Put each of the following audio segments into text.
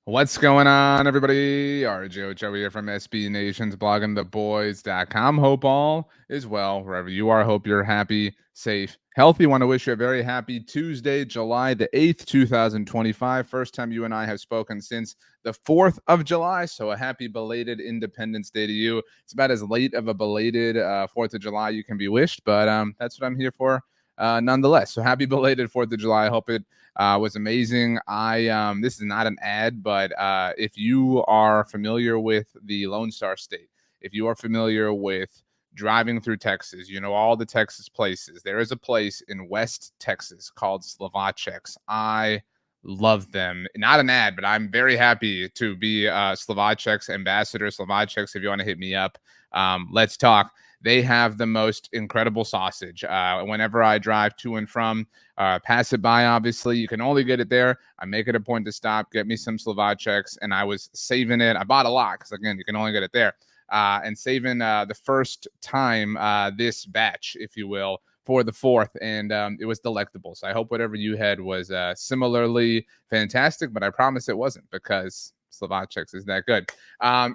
What's going on, everybody? RJ Ochoa here from SB Nation's bloggingtheboys.com. Hope all is well wherever you are. Hope you're happy, safe, healthy. Want to wish you a very happy Tuesday, July the 8th, 2025. First time you and I have spoken since the 4th of July. So a happy belated Independence Day to you. It's about as late of a belated 4th of July you can be wished, but that's what I'm here for. Nonetheless, so happy belated 4th of July. I hope it was amazing. This is not an ad, but if you are familiar with the Lone Star State, if you are familiar with driving through Texas, you know all the Texas places. There is a place in West Texas called Slovacek's. I love them. Not an ad, but I'm very happy to be Slovacek's ambassador. Slovacek's, if you want to hit me up, let's talk. They have the most incredible sausage. Whenever I drive to and from, pass it by, obviously. You can only get it there. I make it a point to stop, get me some Slovacek's, and I was saving it. I bought a lot because, again, you can only get it there. And saving the first time this batch, if you will, for the 4th, and it was delectable. So I hope whatever you had was similarly fantastic, but I promise it wasn't because Slovacek's is that good.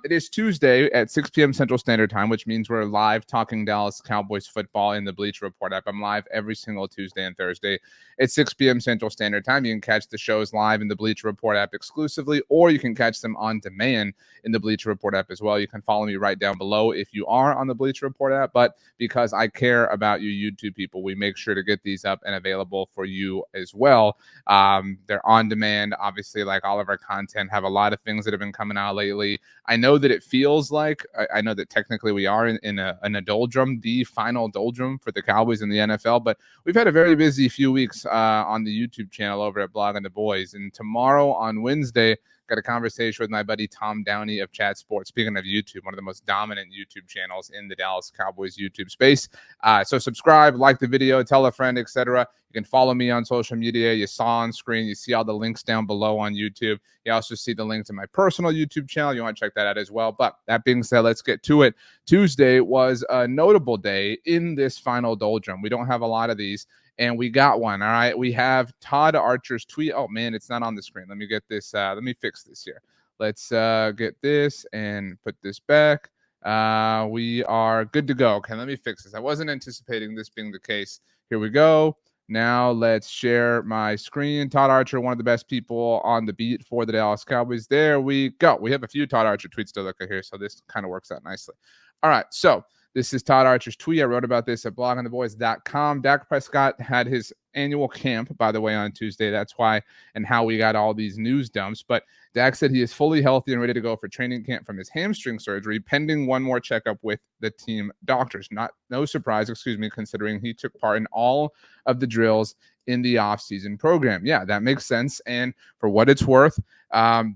It is Tuesday at 6 p.m. Central Standard Time, which means we're live talking Dallas Cowboys football in the Bleacher Report app. I'm live every single Tuesday and Thursday at 6 p.m. Central Standard Time. You can catch the shows live in the Bleacher Report app exclusively, or you can catch them on demand in the Bleacher Report app as well. You can follow me right down below if you are on the Bleacher Report app, but because I care about you YouTube people, we make sure to get these up and available for you as well. They're on demand, obviously, like all of our content, have a lot of things that have been coming out lately. I know that it feels like, I know that technically we are in a doldrum, the final doldrum for the Cowboys in the NFL, but we've had a very busy few weeks on the YouTube channel over at Blogging the Boys. And tomorrow on Wednesday, got a conversation with my buddy Tom Downey of Chat Sports. Speaking of YouTube, one of the most dominant YouTube channels in the Dallas Cowboys YouTube space. So subscribe, like the video, tell a friend, etc. You can follow me on social media. You saw on screen. You see all the links down below on YouTube. You also see the link to my personal YouTube channel. You want to check that out as well. But that being said, let's get to it. Tuesday was a notable day in this final doldrum. We don't have a lot of these, and we got one. All right. We have Todd Archer's tweet. Oh, man, it's not on the screen. Let me get this. Let me fix this here. Let's get this and put this back. We are good to go. Okay, let me fix this. I wasn't anticipating this being the case. Here we go. Now let's share my screen. Todd Archer, one of the best people on the beat for the Dallas Cowboys. There we go. We have a few Todd Archer tweets to look at here, so this kind of works out nicely. All right, so this is Todd Archer's tweet. I wrote about this at bloggingtheboys.com. Dak Prescott had his annual camp, by the way, on Tuesday. That's why and how we got all these news dumps. But Dak said he is fully healthy and ready to go for training camp from his hamstring surgery, pending one more checkup with the team doctors. No surprise, considering he took part in all of the drills in the offseason program. Yeah, that makes sense. And for what it's worth,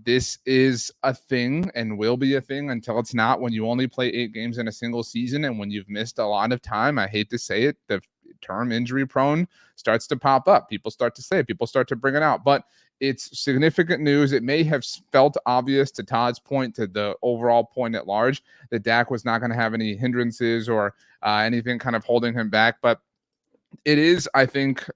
this is a thing and will be a thing until it's not. When you only play 8 games in a single season and when you've missed a lot of time, I hate to say it, the term injury prone starts to pop up. People start to say it. People start to bring it out. But it's significant news. It may have felt obvious to Todd's point, to the overall point at large, that Dak was not going to have any hindrances or anything kind of holding him back. But it is, I think,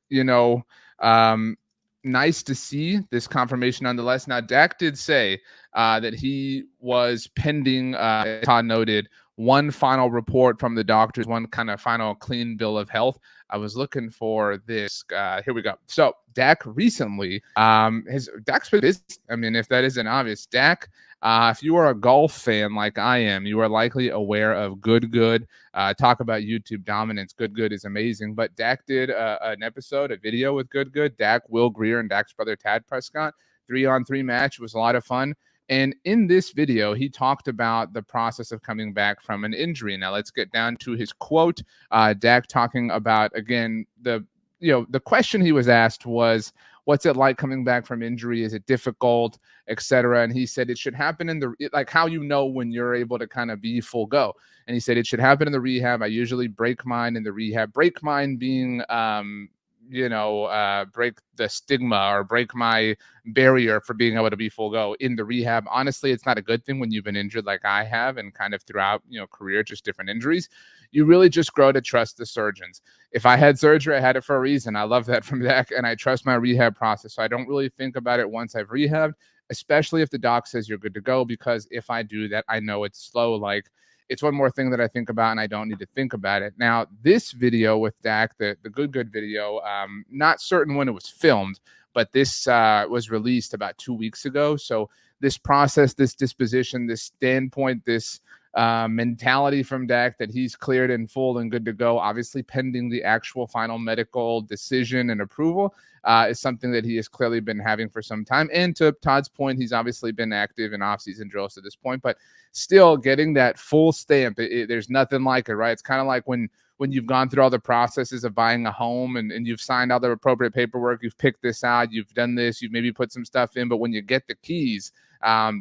nice to see this confirmation nonetheless. Now, Dak did say that he was pending, Todd noted, one final report from the doctors, one kind of final clean bill of health. I was looking for this. Here we go. So Dak recently, Dak's been busy. I mean, if that isn't obvious, Dak, if you are a golf fan like I am, you are likely aware of Good. Talk about YouTube dominance. Good is amazing. But Dak did a video with Good. Dak, Will Greer, and Dak's brother Tad Prescott. 3-on-3 match. It was a lot of fun. And in this video, he talked about the process of coming back from an injury. Now let's get down to his quote. Dak talking about, again, the question he was asked was, what's it like coming back from injury? Is it difficult, etc.? And he said it should happen in like how you know when you're able to kind of be full go. And he said it should happen in the rehab. I usually break mine in the rehab. Break mine being break the stigma or break my barrier for being able to be full go in the rehab. Honestly, it's not a good thing when you've been injured like I have and kind of throughout, career, just different injuries. You really just grow to trust the surgeons. If I had surgery, I had it for a reason. I love that from Dak, and I trust my rehab process. So I don't really think about it once I've rehabbed. especially if the doc says you're good to go, because if I do that, I know it's slow. Like, it's one more thing that I think about and I don't need to think about it. Now, this video with Dak, the good video, not certain when it was filmed, but this was released about 2 weeks ago. So this process, this disposition, this standpoint, this mentality from Dak that he's cleared in full and good to go, obviously pending the actual final medical decision and approval, is something that he has clearly been having for some time. And to Todd's point, he's obviously been active in offseason drills to this point, but still getting that full stamp, there's nothing like it, right? It's kind of like when you've gone through all the processes of buying a home and you've signed all the appropriate paperwork, you've picked this out, you've done this, you've maybe put some stuff in, but when you get the keys,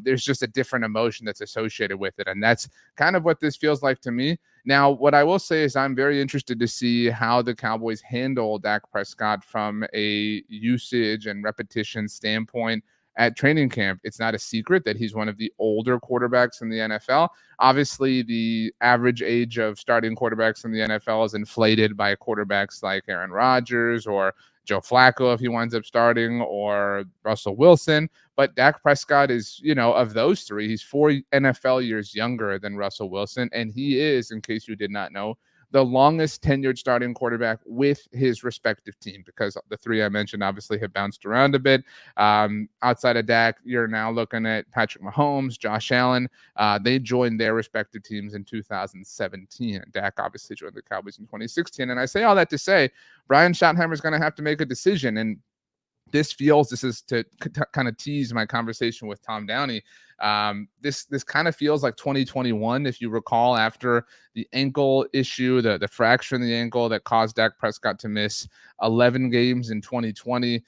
there's just a different emotion that's associated with it. And that's kind of what this feels like to me. Now, what I will say is I'm very interested to see how the Cowboys handle Dak Prescott from a usage and repetition standpoint at training camp. It's not a secret that he's one of the older quarterbacks in the NFL. Obviously, the average age of starting quarterbacks in the NFL is inflated by quarterbacks like Aaron Rodgers or Joe Flacco if he winds up starting, or Russell Wilson. But Dak Prescott is, of those three, he's 4 NFL years younger than Russell Wilson. And he is, in case you did not know, the longest tenured starting quarterback with his respective team, because the three I mentioned obviously have bounced around a bit. Outside of Dak, you're now looking at Patrick Mahomes, Josh Allen. They joined their respective teams in 2017. Dak obviously joined the Cowboys in 2016. And I say all that to say, Brian Schottenheimer is going to have to make a decision. And this is to kind of tease my conversation with Tom Downey. This kind of feels like 2021, if you recall, after the ankle issue, the fracture in the ankle that caused Dak Prescott to miss 11 games in 2020.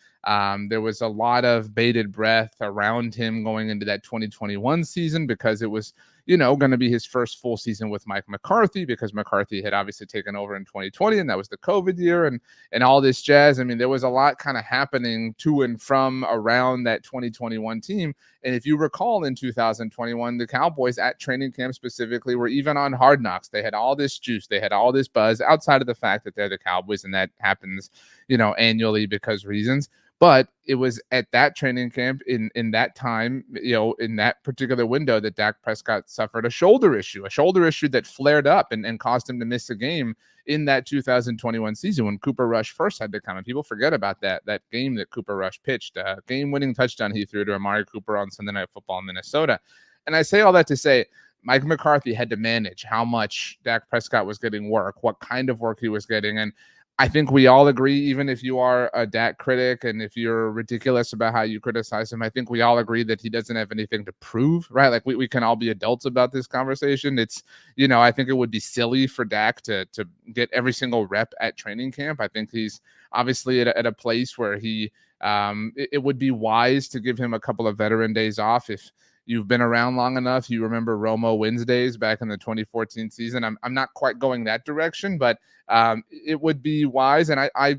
There was a lot of bated breath around him going into that 2021 season because it was, going to be his first full season with Mike McCarthy, because McCarthy had obviously taken over in 2020 and that was the COVID year and all this jazz. I mean, there was a lot kind of happening to and from around that 2021 team. And if you recall, in 2021, the Cowboys at training camp specifically were even on Hard Knocks. They had all this juice. They had all this buzz outside of the fact that they're the Cowboys and that happens, annually because reasons. But it was at that training camp in that time, in that particular window, that Dak Prescott suffered a shoulder issue that flared up and caused him to miss a game in that 2021 season when Cooper Rush first had to come. And people forget about that game that Cooper Rush pitched, a game-winning touchdown he threw to Amari Cooper on Sunday Night Football in Minnesota. And I say all that to say, Mike McCarthy had to manage how much Dak Prescott was getting work, what kind of work he was getting. And I think we all agree, even if you are a Dak critic and if you're ridiculous about how you criticize him, I think we all agree that he doesn't have anything to prove, right? Like we can all be adults about this conversation. It's, I think it would be silly for Dak to get every single rep at training camp. I think he's obviously at a place where it would be wise to give him a couple of veteran days off. If you've been around long enough, you remember Romo Wednesdays back in the 2014 season. I'm not quite going that direction, but it would be wise. And I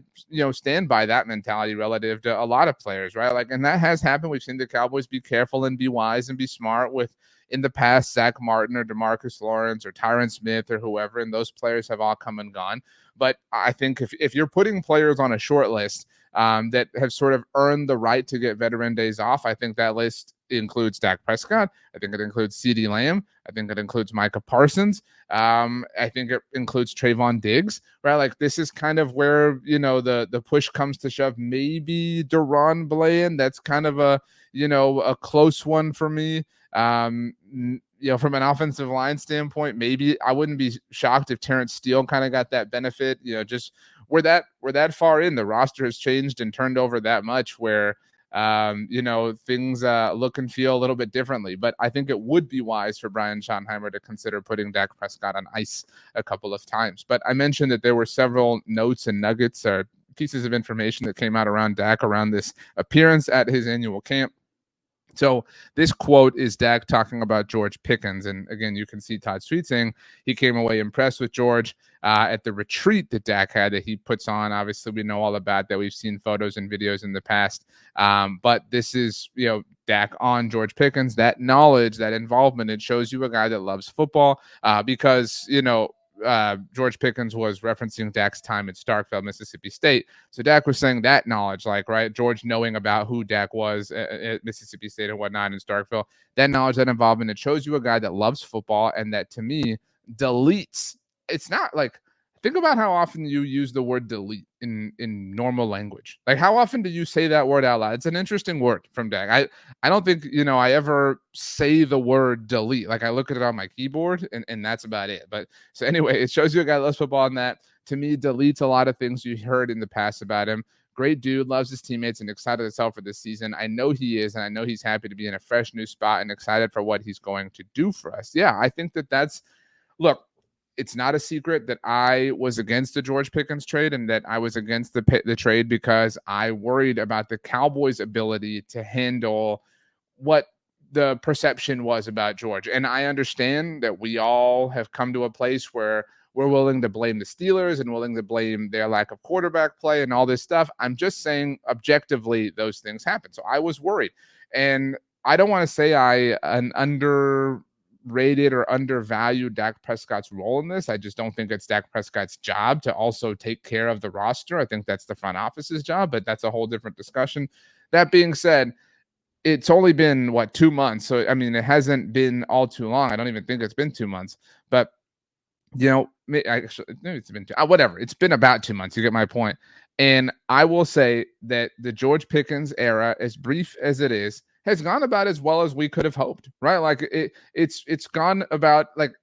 stand by that mentality relative to a lot of players, right? Like, and that has happened. We've seen the Cowboys be careful and be wise and be smart with, in the past, Zach Martin or DeMarcus Lawrence or Tyron Smith or whoever, and those players have all come and gone. But I think if you're putting players on a short list that have sort of earned the right to get veteran days off, I think that list includes Dak Prescott. I think it includes CeeDee Lamb. I think it includes Micah Parsons. I think it includes Trayvon Diggs, right? Like, this is kind of where, the push comes to shove. Maybe Deron Bland. That's kind of a close one for me. From an offensive line standpoint, maybe I wouldn't be shocked if Terrence Steele kind of got that benefit. Just we're that far in. The roster has changed and turned over that much where things look and feel a little bit differently. But I think it would be wise for Brian Schottenheimer to consider putting Dak Prescott on ice a couple of times. But I mentioned that there were several notes and nuggets or pieces of information that came out around Dak around this appearance at his annual camp. So this quote is Dak talking about George Pickens. And again, you can see Todd's tweet saying he came away impressed with George at the retreat that Dak had that he puts on. Obviously, we know all about that. We've seen photos and videos in the past. But this is, Dak on George Pickens, that knowledge, that involvement. It shows you a guy that loves football because, George Pickens was referencing Dak's time at Starkville, Mississippi State. So Dak was saying that knowledge, like, right, George knowing about who Dak was at Mississippi State and whatnot in Starkville, that knowledge, that involvement, it shows you a guy that loves football and that, to me, deletes. It's not like, think about how often you use the word delete in normal language. Like, how often do you say that word out loud? It's an interesting word from Dak. I don't think, I ever say the word delete. Like, I look at it on my keyboard and that's about it. But so anyway, it shows you a guy that loves football, and that, to me, deletes a lot of things you heard in the past about him. Great dude, loves his teammates, and excited as hell for this season. I know he is, and I know he's happy to be in a fresh new spot and excited for what he's going to do for us. Yeah, I think that's, look, it's not a secret that I was against the George Pickens trade, and that I was against the trade because I worried about the Cowboys' ability to handle what the perception was about George. And I understand that we all have come to a place where we're willing to blame the Steelers and willing to blame their lack of quarterback play and all this stuff. I'm just saying, objectively, those things happen. So I was worried. And I don't want to say an underrated or undervalued Dak Prescott's role in this. I just don't think it's Dak Prescott's job to also take care of the roster. I think that's the front office's job, but that's a whole different discussion. That being said, it's only been 2 months. So, I mean, it hasn't been all too long. I don't even think it's been 2 months, but actually, it's been whatever. It's been about 2 months. You get my point. And I will say that the George Pickens era, as brief as it is, has gone about as well as we could have hoped, right? Like, it's gone about, like,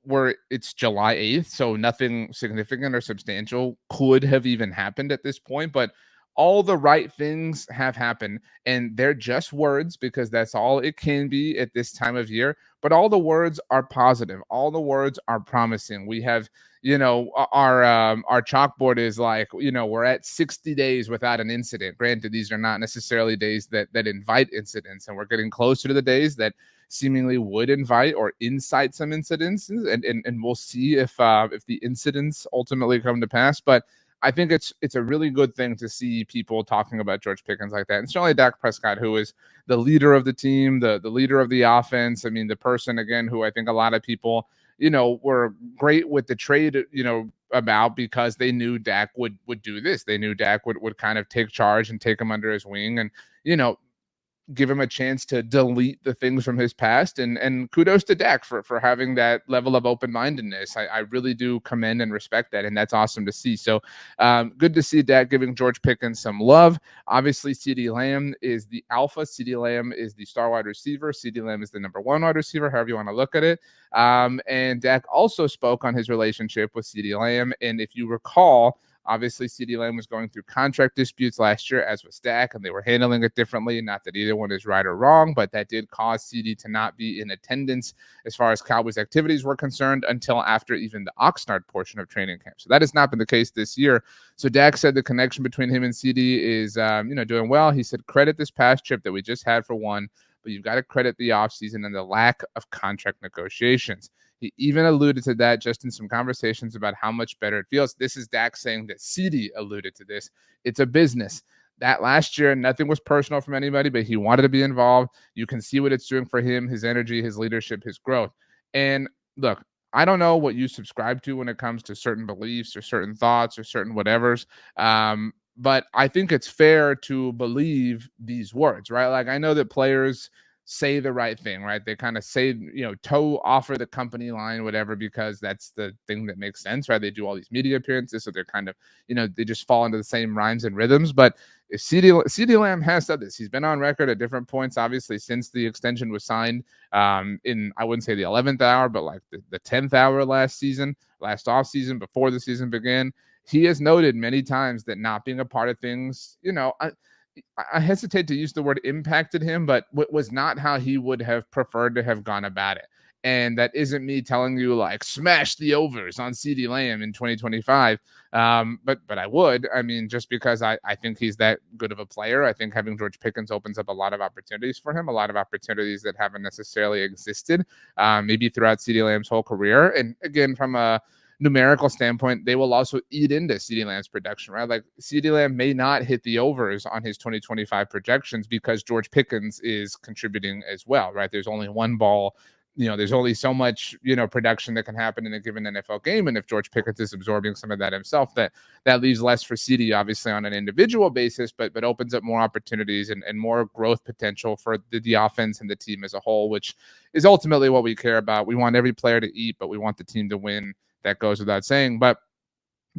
where it's July 8th, so nothing significant or substantial could have even happened at this point, but all the right things have happened, and they're just words because that's all it can be at this time of year. But all the words are positive. All the words are promising. We have, our chalkboard is like, we're at 60 days without an incident. Granted, these are not necessarily days that invite incidents, and we're getting closer to the days that seemingly would invite or incite some incidents, and we'll see if the incidents ultimately come to pass. But I think it's a really good thing to see people talking about George Pickens like that. And certainly Dak Prescott, who is the leader of the team, the leader of the offense. I mean, the person, again, who I think a lot of people, were great with the trade, about, because they knew Dak would do this. They knew Dak would kind of take charge and take him under his wing and, give him a chance to delete the things from his past. And kudos to Dak for having that level of open-mindedness. I really do commend and respect that, and that's awesome to see. So good to see Dak giving George Pickens some love. Obviously, CeeDee Lamb is the alpha. CeeDee Lamb is the star wide receiver. CeeDee Lamb is the number one wide receiver, however you want to look at it. And Dak also spoke on his relationship with CeeDee Lamb. And if you recall, obviously, CeeDee Lamb was going through contract disputes last year, as was Dak, and they were handling it differently. Not that either one is right or wrong, but that did cause CeeDee to not be in attendance as far as Cowboys activities were concerned until after even the Oxnard portion of training camp. So that has not been the case this year. So Dak said the connection between him and CeeDee is, doing well. He said, credit this past trip that we just had for one, but you've got to credit the offseason and the lack of contract negotiations. He even alluded to that just in some conversations about how much better it feels. This is Dak saying that CeeDee alluded to this. It's a business. That last year, nothing was personal from anybody, but he wanted to be involved. You can see what it's doing for him, his energy, his leadership, his growth. And look, I don't know what you subscribe to when it comes to certain beliefs or certain thoughts or certain whatevers. But I think it's fair to believe these words, right? Like, I know that players say the right thing, right? They kind of say, offer the company line, whatever, because that's the thing that makes sense, right? They do all these media appearances, so they're kind of, they just fall into the same rhymes and rhythms. But if CeeDee Lamb has said this, he's been on record at different points, obviously, since the extension was signed in, I wouldn't say the 11th hour, but like the 10th hour last offseason, before the season began. He has noted many times that not being a part of things, I hesitate to use the word impacted him, but was not how he would have preferred to have gone about it. And that isn't me telling you, like, smash the overs on CeeDee Lamb in 2025. But I would. I mean, just because I think he's that good of a player. I think having George Pickens opens up a lot of opportunities for him, a lot of opportunities that haven't necessarily existed, maybe throughout CeeDee Lamb's whole career. And again, from a numerical standpoint, they will also eat into CeeDee Lamb's production, right? Like, CeeDee Lamb may not hit the overs on his 2025 projections because George Pickens is contributing as well, right? There's only one ball there's only so much, production that can happen in a given NFL game. And if George Pickens is absorbing some of that himself, that leaves less for CD, obviously, on an individual basis, but opens up more opportunities and more growth potential for the offense and the team as a whole, which is ultimately what we care about. We want every player to eat, but we want the team to win. That goes without saying. But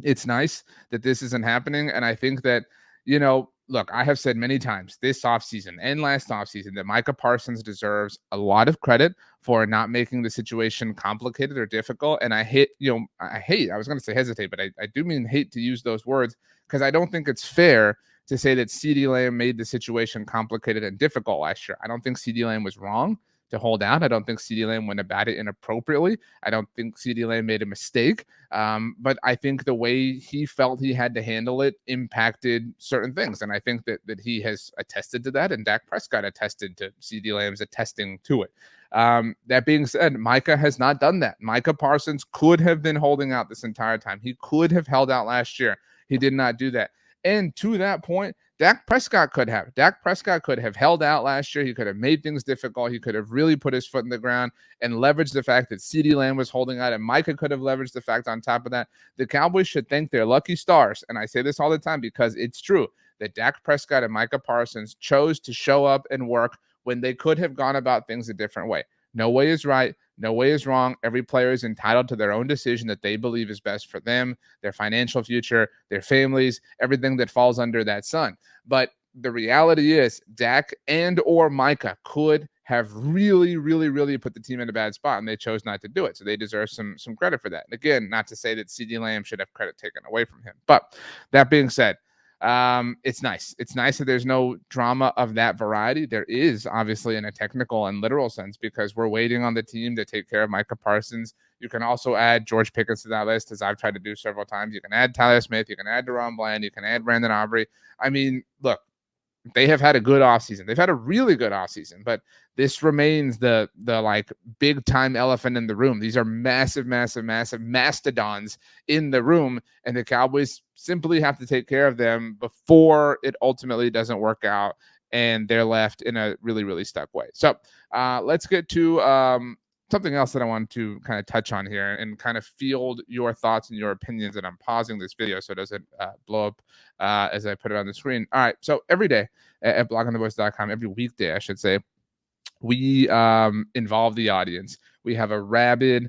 it's nice that this isn't happening. And I think that, look, I have said many times this offseason and last offseason that Micah Parsons deserves a lot of credit for not making the situation complicated or difficult. And I was going to say hesitate, but I do mean hate to use those words, because I don't think it's fair to say that CeeDee Lamb made the situation complicated and difficult last year. I don't think CeeDee Lamb was wrong to hold out. I don't think CeeDee Lamb went about it inappropriately. I don't think CeeDee Lamb made a mistake. But I think the way he felt he had to handle it impacted certain things. And I think that he has attested to that, and Dak Prescott attested to CeeDee Lamb's attesting to it. That being said, Micah has not done that. Micah Parsons could have been holding out this entire time. He could have held out last year. He did not do that. And to that point, Dak Prescott could have. Dak Prescott could have held out last year. He could have made things difficult. He could have really put his foot in the ground and leveraged the fact that CeeDee Lamb was holding out, and Micah could have leveraged the fact on top of that. The Cowboys should thank their lucky stars, and I say this all the time because it's true, that Dak Prescott and Micah Parsons chose to show up and work when they could have gone about things a different way. No way is right. No way is wrong. Every player is entitled to their own decision that they believe is best for them, their financial future, their families, everything that falls under that sun. But the reality is Dak and or Micah could have really, really, really put the team in a bad spot, and they chose not to do it. So they deserve some credit for that. And again, not to say that CeeDee Lamb should have credit taken away from him. But that being said, it's nice. It's nice that there's no drama of that variety. There is obviously in a technical and literal sense, because we're waiting on the team to take care of Micah Parsons. You can also add George Pickens to that list, as I've tried to do several times. You can add Tyler Smith. You can add Deron Bland. You can add Brandon Aubrey. I mean, look, they have had a good offseason. They've had a really good offseason, but this remains the like big time elephant in the room. These are massive, massive, massive mastodons in the room, and the Cowboys simply have to take care of them before it ultimately doesn't work out and they're left in a really, really stuck way. So let's get to something else that I want to kind of touch on here and kind of field your thoughts and your opinions. And I'm pausing this video so it doesn't blow up as I put it on the screen. All right. So every day at bloggingtheboys.com, every weekday, I should say, we involve the audience. We have a rabid,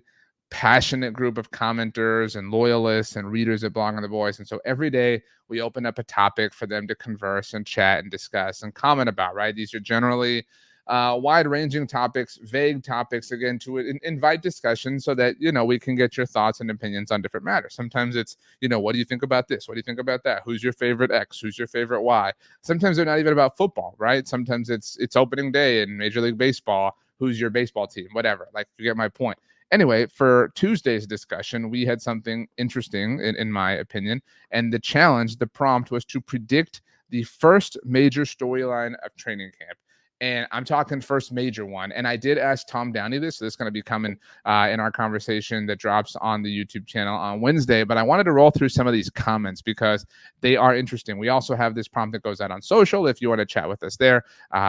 passionate group of commenters and loyalists and readers at Blogging the Boys. And so every day we open up a topic for them to converse and chat and discuss and comment about, right? These are generally wide-ranging topics, vague topics, again, to invite discussion so that, we can get your thoughts and opinions on different matters. Sometimes it's, what do you think about this? What do you think about that? Who's your favorite X? Who's your favorite Y? Sometimes they're not even about football, right? Sometimes it's opening day in Major League Baseball. Who's your baseball team? Whatever. Like, you get my point. Anyway, for Tuesday's discussion, we had something interesting, in my opinion. And the challenge, the prompt, was to predict the first major storyline of training camp. And I'm talking first major one. And I did ask Tom Downey this. So this is going to be coming in our conversation that drops on the YouTube channel on Wednesday. But I wanted to roll through some of these comments because they are interesting. We also have this prompt that goes out on social if you want to chat with us there.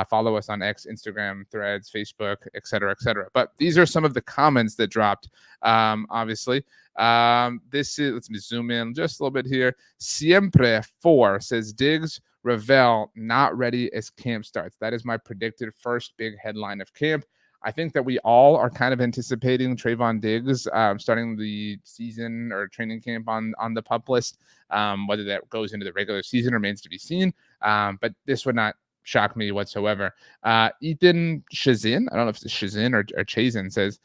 Follow us on X, Instagram, Threads, Facebook, et cetera, et cetera. But these are some of the comments that dropped, obviously. This is, let me zoom in just a little bit here. Siempre 4 says Diggs, Ravel not ready as camp starts. That is my predicted first big headline of camp. I think that we all are kind of anticipating Trayvon Diggs starting the season or training camp on the PUP list. Whether that goes into the regular season remains to be seen. But this would not shock me whatsoever. Ethan Shazin, I don't know if it's Shazin or Chazin, says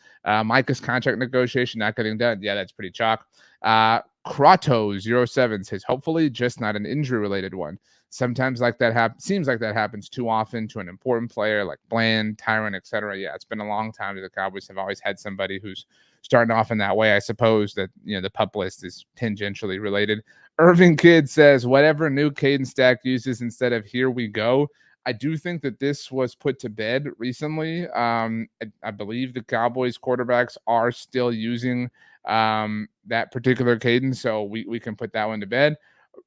Micah's contract negotiation not getting done. Yeah, that's pretty chalk. Kratos07 says hopefully just not an injury related one. Sometimes like that seems like that happens too often to an important player like Bland, Tyron, etc. Yeah, it's been a long time that the Cowboys have always had somebody who's starting off in that way. I suppose that the PUP list is tangentially related. Irving Kidd says whatever new cadence Dak uses instead of here we go. I do think that this was put to bed recently. I believe the Cowboys quarterbacks are still using that particular cadence, so we can put that one to bed.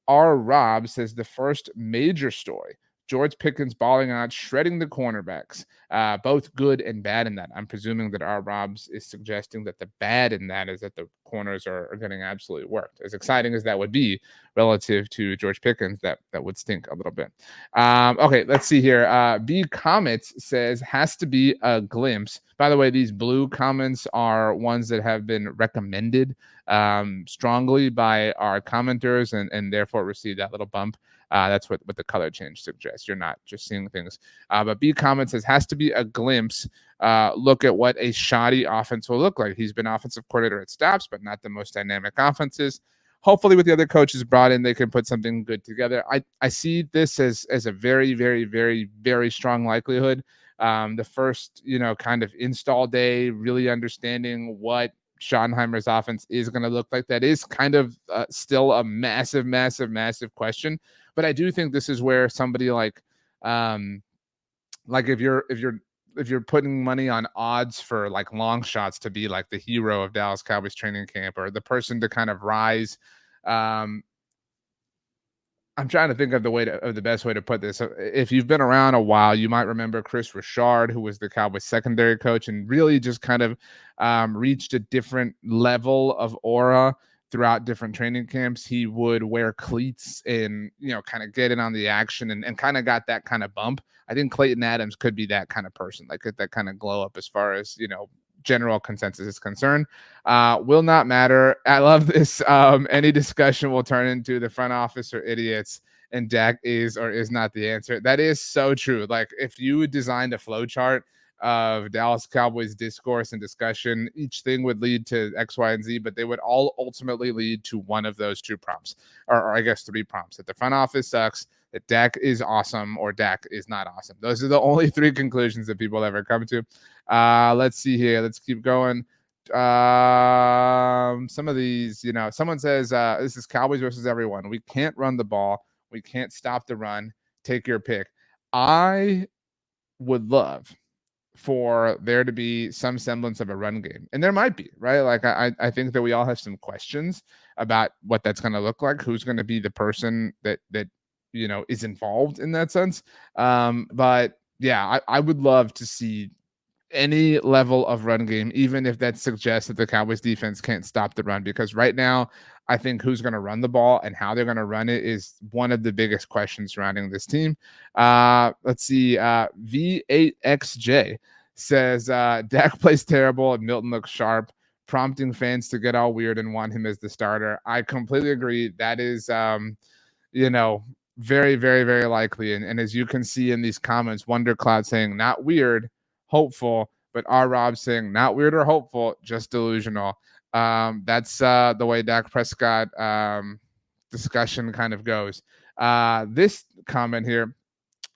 R. Rob says the first major story, George Pickens balling out, shredding the cornerbacks. both good and bad in that. I'm presuming that our Robs is suggesting that the bad in that is that the corners are getting absolutely worked. As exciting as that would be relative to George Pickens, that would stink a little bit. Okay, let's see here. B Comets says has to be a glimpse. By the way, these blue comments are ones that have been recommended strongly by our commenters and therefore receive that little bump. That's what the color change suggests. You're not just seeing things. But B comment says has to be a glimpse. Look at what a shoddy offense will look like. He's been offensive coordinator at stops, but not the most dynamic offenses. Hopefully, with the other coaches brought in, they can put something good together. I see this as a very, very, very, very strong likelihood. The first, kind of install day, really understanding what Schottenheimer's offense is going to look like. That is kind of still a massive, massive, massive question. But I do think this is where somebody like if you're putting money on odds for like long shots to be like the hero of Dallas Cowboys training camp or the person to kind of rise. I'm trying to think of the best way to put this. If you've been around a while, you might remember Chris Richard, who was the Cowboys secondary coach and really just kind of reached a different level of aura throughout different training camps. He would wear cleats and, kind of get in on the action and kind of got that kind of bump. I think Clayton Adams could be that kind of person, like that kind of glow up as far as, general consensus is concerned. Will not matter. I love this. Any discussion will turn into the front office or idiots, and Dak is or is not the answer. That is so true. Like if you designed a flow chart of Dallas Cowboys discourse and discussion, each thing would lead to X, Y, and Z, but they would all ultimately lead to one of those two prompts, or I guess three prompts: that the front office sucks, that Dak is awesome, or Dak is not awesome. Those are the only three conclusions that people ever come to. Let's see here. Let's keep going. Some of these, someone says this is Cowboys versus everyone. We can't run the ball. We can't stop the run. Take your pick. I would love for there to be some semblance of a run game, and there might be, right? Like I think that we all have some questions about what that's going to look like. Who's going to be the person that is involved in that sense? But yeah, I would love to see any level of run game, even if that suggests that the Cowboys defense can't stop the run, because right now I think who's going to run the ball and how they're going to run it is one of the biggest questions surrounding this team. Let's see. V8XJ says Dak plays terrible and Milton looks sharp, prompting fans to get all weird and want him as the starter. I completely agree. That is, very, very, very likely. And as you can see in these comments, Wonder Cloud saying not weird, hopeful, but R. Rob saying not weird or hopeful, just delusional. That's the way Dak Prescott discussion kind of goes. This comment here: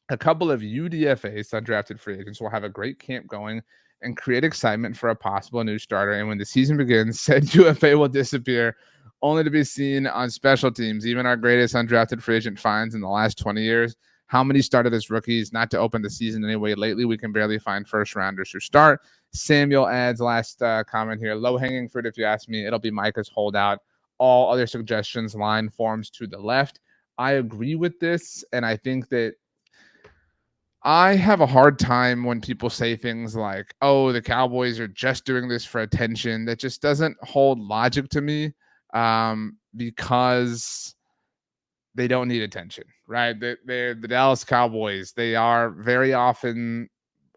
a couple of UDFAs, undrafted free agents, will have a great camp going and create excitement for a possible new starter. And when the season begins, said UFA will disappear, only to be seen on special teams. Even our greatest undrafted free agent finds in the last 20 years. How many started as rookies? Not to open the season anyway. Lately, we can barely find first rounders who start. Samuel adds last comment here: low hanging fruit, if you ask me. It'll be Micah's holdout. All other suggestions, line forms to the left. I agree with this, and I think that I have a hard time when people say things like, oh, the Cowboys are just doing this for attention. That just doesn't hold logic to me, because they don't need attention, right? They're the Dallas Cowboys. They are very often,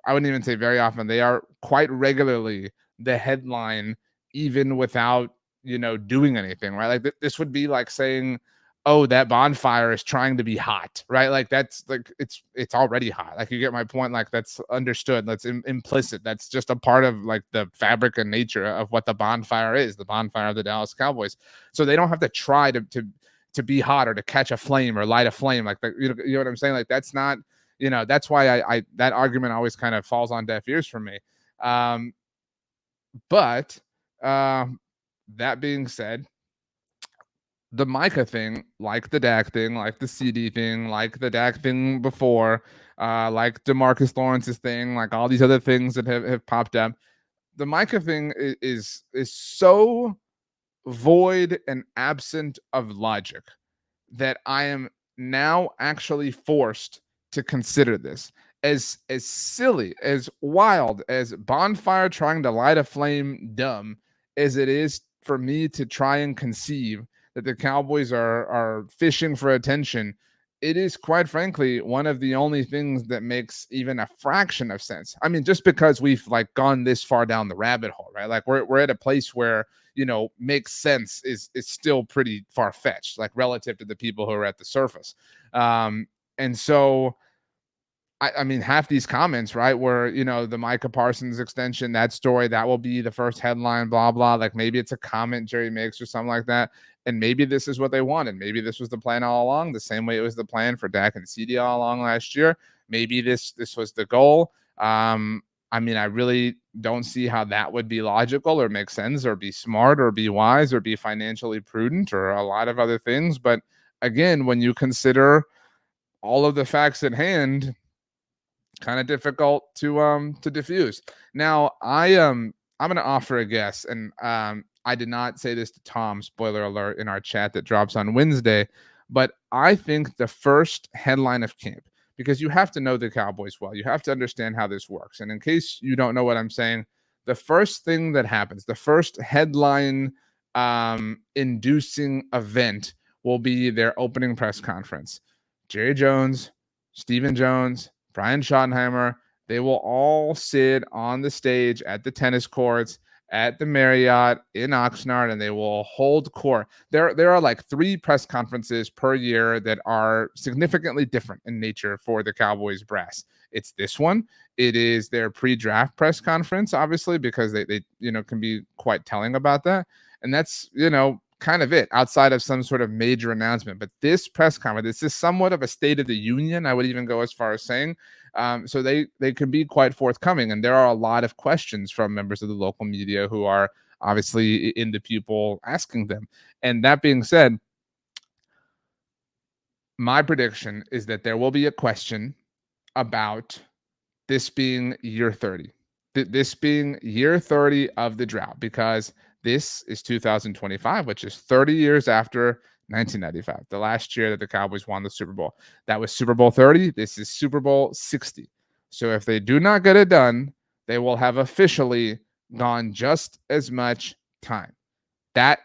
I wouldn't even say very often, they are quite regularly the headline, even without, doing anything, right? Like this would be like saying, oh, that bonfire is trying to be hot, right? Like that's like, it's already hot. Like you get my point. Like that's understood. That's implicit. That's just a part of like the fabric and nature of what the bonfire is, the bonfire of the Dallas Cowboys. So they don't have to try to be hot or to catch a flame or light a flame. Like you know what I'm saying? Like that's not, that's why I that argument always kind of falls on deaf ears for me. But that being said, the Micah thing, like the Dak thing, like the CD thing, like the Dak thing before, like DeMarcus Lawrence's thing, like all these other things that have popped up, the Micah thing is so void and absent of logic that I am now actually forced to consider this. as silly, as wild, as bonfire trying to light a flame dumb as it is for me to try and conceive that the Cowboys are fishing for attention, it is quite frankly one of the only things that makes even a fraction of sense. I mean, just because we've like gone this far down the rabbit hole, right? Like we're at a place where, makes sense is still pretty far fetched, like relative to the people who are at the surface. And so I mean, half these comments, right, where, the Micah Parsons extension, that story, that will be the first headline, blah, blah. Like maybe it's a comment Jerry makes or something like that. And maybe this is what they wanted. Maybe this was the plan all along, the same way it was the plan for Dak and CD all along last year. Maybe this was the goal. I mean, I really don't see how that would be logical or make sense or be smart or be wise or be financially prudent or a lot of other things. But again, when you consider all of the facts at hand, kind of difficult to diffuse. Now, I'm going to offer a guess, and I did not say this to Tom. Spoiler alert in our chat that drops on Wednesday, but I think the first headline of camp, because you have to know the Cowboys well, you have to understand how this works. And in case you don't know what I'm saying, the first thing that happens, the first headline inducing event will be their opening press conference. Jerry Jones, Stephen Jones, Brian Schottenheimer, they will all sit on the stage at the tennis courts at the Marriott in Oxnard, and they will hold court. There are like 3 press conferences per year that are significantly different in nature for the Cowboys brass. It's this one. It is their pre-draft press conference, obviously, because they can be quite telling about that. And that's, kind of it outside of some sort of major announcement. But this press conference, this is somewhat of a state of the union. I would even go as far as saying, so they can be quite forthcoming. And there are a lot of questions from members of the local media who are obviously in the pupil asking them. And that being said, my prediction is that there will be a question about this being year 30, this being year 30 of the drought, because this is 2025, which is 30 years after 1995, the last year that the Cowboys won the Super Bowl. That was Super Bowl 30. This is Super Bowl 60. So if they do not get it done, they will have officially gone just as much time. That's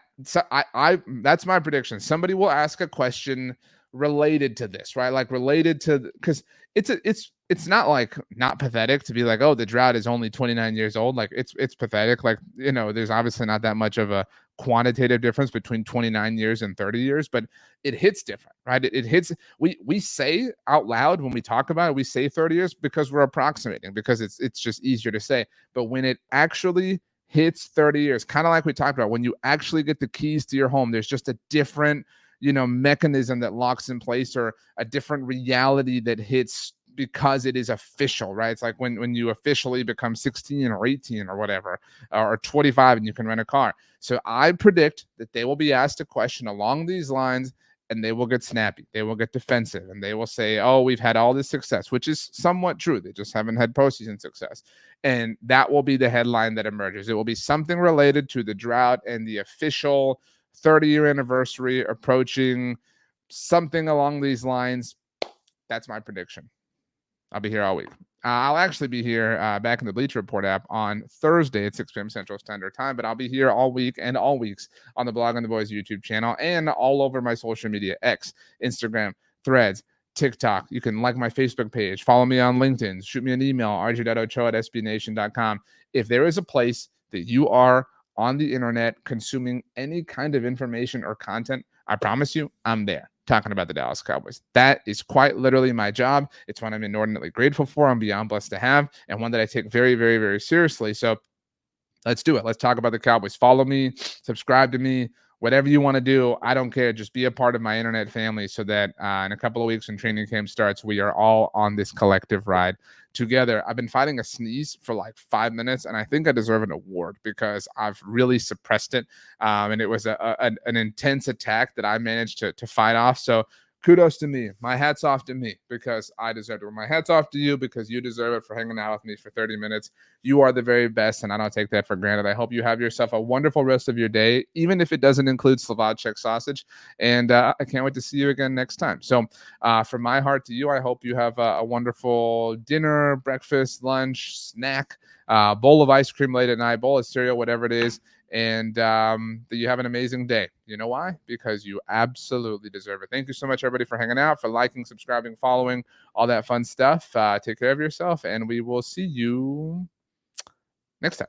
my prediction. Somebody will ask a question related to this, right? Like related to, because it's not like not pathetic to be like, oh, the drought is only 29 years old. Like it's pathetic. Like, there's obviously not that much of a quantitative difference between 29 years and 30 years, but it hits different, right? It hits, we say out loud when we talk about it, we say 30 years because we're approximating, because it's just easier to say. But when it actually hits 30 years, kind of like we talked about, when you actually get the keys to your home, there's just a different, mechanism that locks in place, or a different reality that hits because it is official, right? It's like when you officially become 16 or 18 or whatever, or 25 and you can rent a car. So I predict that they will be asked a question along these lines, and they will get snappy. They will get defensive, and they will say, oh, we've had all this success, which is somewhat true. They just haven't had postseason success. And that will be the headline that emerges. It will be something related to the drought and the official 30-year anniversary approaching, something along these lines. That's my prediction. I'll be here all week. I'll actually be here back in the Bleacher Report app on Thursday at 6 p.m. Central Standard Time, but I'll be here all week and all weeks on the Blog on the Boys YouTube channel and all over my social media, X, Instagram, Threads, TikTok. You can like my Facebook page, follow me on LinkedIn, shoot me an email, rj.ochoa@sbnation.com. If there is a place that you are on the internet consuming any kind of information or content, I promise you, I'm there talking about the Dallas Cowboys. That is quite literally my job. It's one I'm inordinately grateful for. I'm beyond blessed to have, and one that I take very, very, very seriously. So let's do it. Let's talk about the Cowboys. Follow me, subscribe to me, whatever you want to do. I don't care. Just be a part of my internet family, so that in a couple of weeks when training camp starts, we are all on this collective ride together. I've been fighting a sneeze for like 5 minutes, and I think I deserve an award because I've really suppressed it. And it was an intense attack that I managed to fight off. So kudos to me. My hat's off to me because I deserve it. My hat's off to you because you deserve it for hanging out with me for 30 minutes. You are the very best, and I don't take that for granted. I hope you have yourself a wonderful rest of your day, even if it doesn't include Slovacek sausage. And I can't wait to see you again next time. So from my heart to you, I hope you have a wonderful dinner, breakfast, lunch, snack, bowl of ice cream late at night, bowl of cereal, whatever it is, and that you have an amazing day. You know why? Because you absolutely deserve it. Thank you so much, everybody, for hanging out, for liking, subscribing, following, all that fun stuff. Take care of yourself, and we will see you next time.